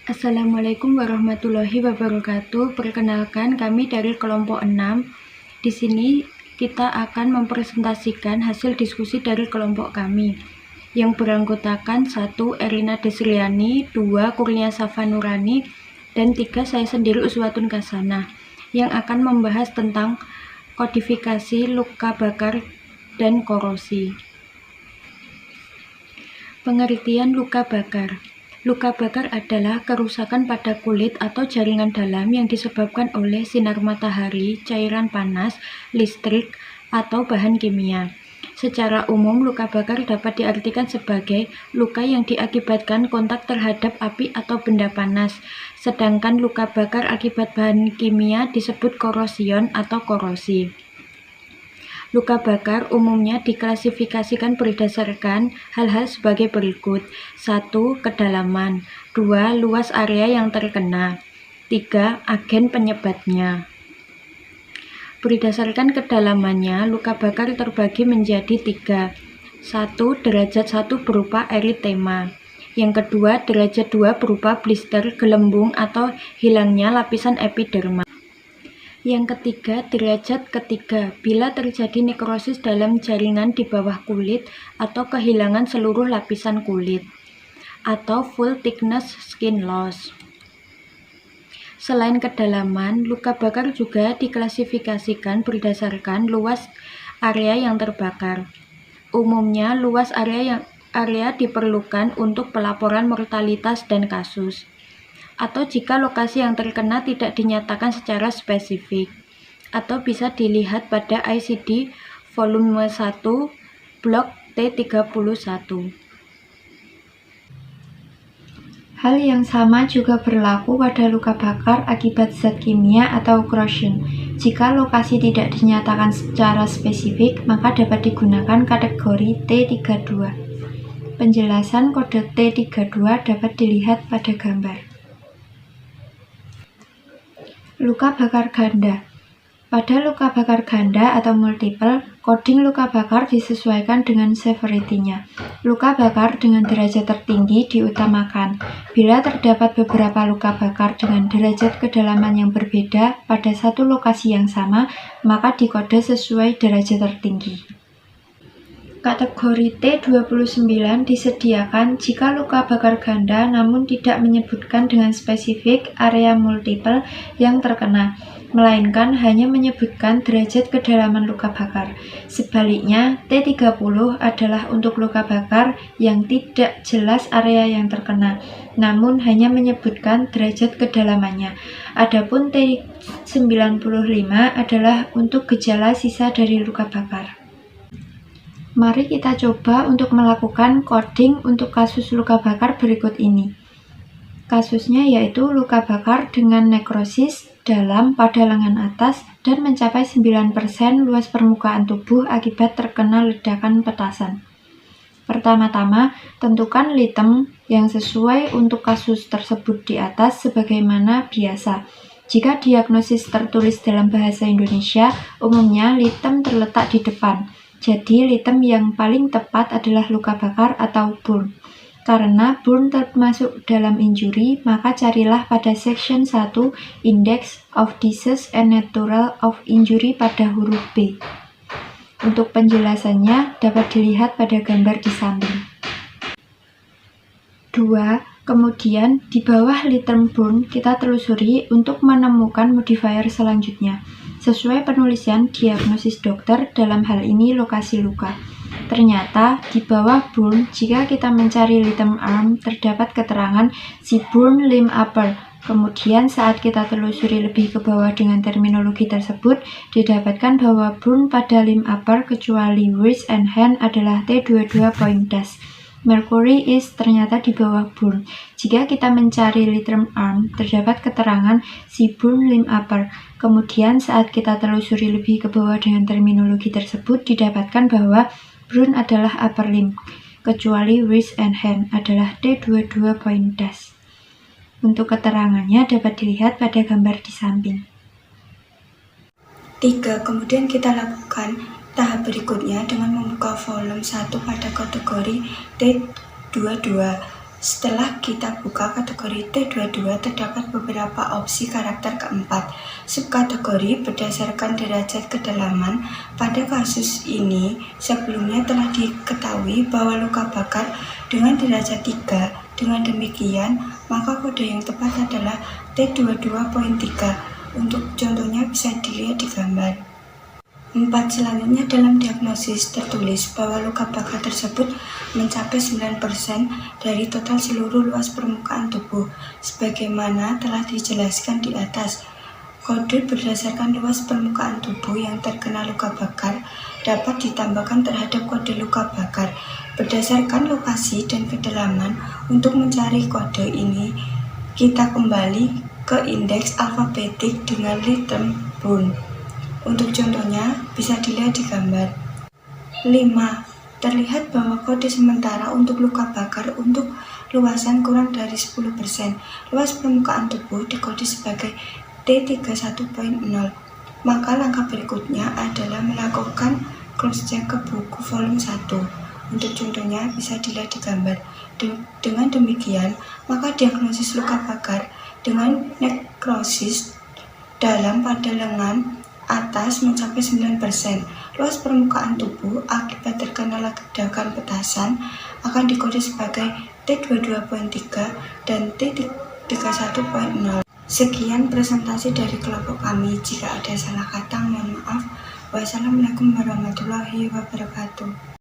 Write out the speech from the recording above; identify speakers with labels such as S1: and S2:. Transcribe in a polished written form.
S1: Assalamualaikum warahmatullahi wabarakatuh. Perkenalkan, kami dari kelompok 6. Di sini kita akan mempresentasikan hasil diskusi dari kelompok kami yang beranggotakan 1. Erina Desriani, 2. Kurnia Safanurani, dan 3. Saya sendiri Uswatun Kasana yang akan membahas tentang kodifikasi luka bakar dan korosi. Pengertian luka bakar. Luka bakar adalah kerusakan pada kulit atau jaringan dalam yang disebabkan oleh sinar matahari, cairan panas, listrik, atau bahan kimia. Secara umum, luka bakar dapat diartikan sebagai luka yang diakibatkan kontak terhadap api atau benda panas, sedangkan luka bakar akibat bahan kimia disebut korosion atau korosi. Luka bakar umumnya diklasifikasikan berdasarkan hal-hal sebagai berikut. 1. Kedalaman. 2. Luas area yang terkena. 3. Agen penyebabnya. Berdasarkan kedalamannya, luka bakar terbagi menjadi 3. 1. Derajat 1 berupa eritema. Yang kedua, derajat 2 berupa blister, gelembung, atau hilangnya lapisan epiderma. Yang ketiga, derajat ketiga, bila terjadi nekrosis dalam jaringan di bawah kulit atau kehilangan seluruh lapisan kulit, atau full thickness skin loss. Selain kedalaman, luka bakar juga diklasifikasikan berdasarkan luas area yang terbakar. Umumnya, luas area diperlukan untuk pelaporan mortalitas dan kasus, atau jika lokasi yang terkena tidak dinyatakan secara spesifik, atau bisa dilihat pada ICD volume 1 blok T31.
S2: Hal yang sama juga berlaku pada luka bakar akibat zat kimia atau corrosion. Jika lokasi tidak dinyatakan secara spesifik, maka dapat digunakan kategori T32. Penjelasan kode T32 dapat dilihat pada gambar. Luka bakar ganda. Pada luka bakar ganda atau multiple, coding luka bakar disesuaikan dengan severity-nya. Luka bakar dengan derajat tertinggi diutamakan. Bila terdapat beberapa luka bakar dengan derajat kedalaman yang berbeda pada satu lokasi yang sama, maka dikode sesuai derajat tertinggi. Kategori T29 disediakan jika luka bakar ganda namun tidak menyebutkan dengan spesifik area multiple yang terkena, melainkan hanya menyebutkan derajat kedalaman luka bakar. Sebaliknya, T30 adalah untuk luka bakar yang tidak jelas area yang terkena, namun hanya menyebutkan derajat kedalamannya. Adapun T95 adalah untuk gejala sisa dari luka bakar. Mari kita coba untuk melakukan coding untuk kasus luka bakar berikut ini. Kasusnya yaitu luka bakar dengan nekrosis dalam pada lengan atas dan mencapai 9% luas permukaan tubuh akibat terkena ledakan petasan. Pertama-tama, tentukan litem yang sesuai untuk kasus tersebut di atas sebagaimana biasa. Jika diagnosis tertulis dalam bahasa Indonesia, umumnya litem terletak di depan. Jadi, litem yang paling tepat adalah luka bakar atau burn. Karena burn termasuk dalam injury, maka carilah pada section 1 Index of Disease and Natural of Injury pada huruf B. Untuk penjelasannya dapat dilihat pada gambar di samping. 2. Kemudian di bawah litem burn kita telusuri untuk menemukan modifier selanjutnya sesuai penulisan diagnosis dokter, dalam hal ini lokasi luka. Ternyata di bawah burn, jika kita mencari litem arm, terdapat keterangan si burn limb upper. Kemudian saat kita telusuri lebih ke bawah dengan terminologi tersebut, didapatkan bahwa burn pada limb upper kecuali wrist and hand adalah T22 point dash. Mercury is ternyata di bawah burn. Jika kita mencari litem arm, terdapat keterangan si burn limb upper. Kemudian saat kita telusuri lebih ke bawah dengan terminologi tersebut, didapatkan bahwa burn adalah upper limb, kecuali wrist and hand adalah T22 point dash. Untuk keterangannya dapat dilihat pada gambar di samping.
S3: 3. Kemudian kita lakukan tahap berikutnya dengan membuka volume 1 pada kategori T22. Setelah kita buka kategori T22, terdapat beberapa opsi karakter keempat. Subkategori berdasarkan derajat kedalaman. Pada kasus ini, sebelumnya telah diketahui bahwa luka bakar dengan derajat 3. Dengan demikian, maka kode yang tepat adalah T22.3. Untuk contohnya bisa dilihat di gambar. 4. Selanjutnya dalam diagnosis tertulis bahwa luka bakar tersebut mencapai 9% dari total seluruh luas permukaan tubuh, sebagaimana telah dijelaskan di atas. Kode berdasarkan luas permukaan tubuh yang terkena luka bakar dapat ditambahkan terhadap kode luka bakar berdasarkan lokasi dan kedalaman. Untuk mencari kode ini, kita kembali ke indeks alfabetik dengan Little Brown. Untuk contohnya, bisa dilihat di gambar. 5. Terlihat bahwa kode sementara untuk luka bakar untuk luasan kurang dari 10%. Luas permukaan tubuh dikode sebagai T31.0. Maka langkah berikutnya adalah melakukan cross-check ke buku volume 1. Untuk contohnya, bisa dilihat di gambar. Dengan demikian, maka diagnosis luka bakar dengan nekrosis dalam pada lengan atas mencapai 9%. Luas permukaan tubuh akibat terkena ledakan petasan akan dikode sebagai T22.3 dan T31.0. Sekian presentasi dari kelompok kami. Jika ada salah kata, mohon maaf. Wassalamualaikum warahmatullahi wabarakatuh.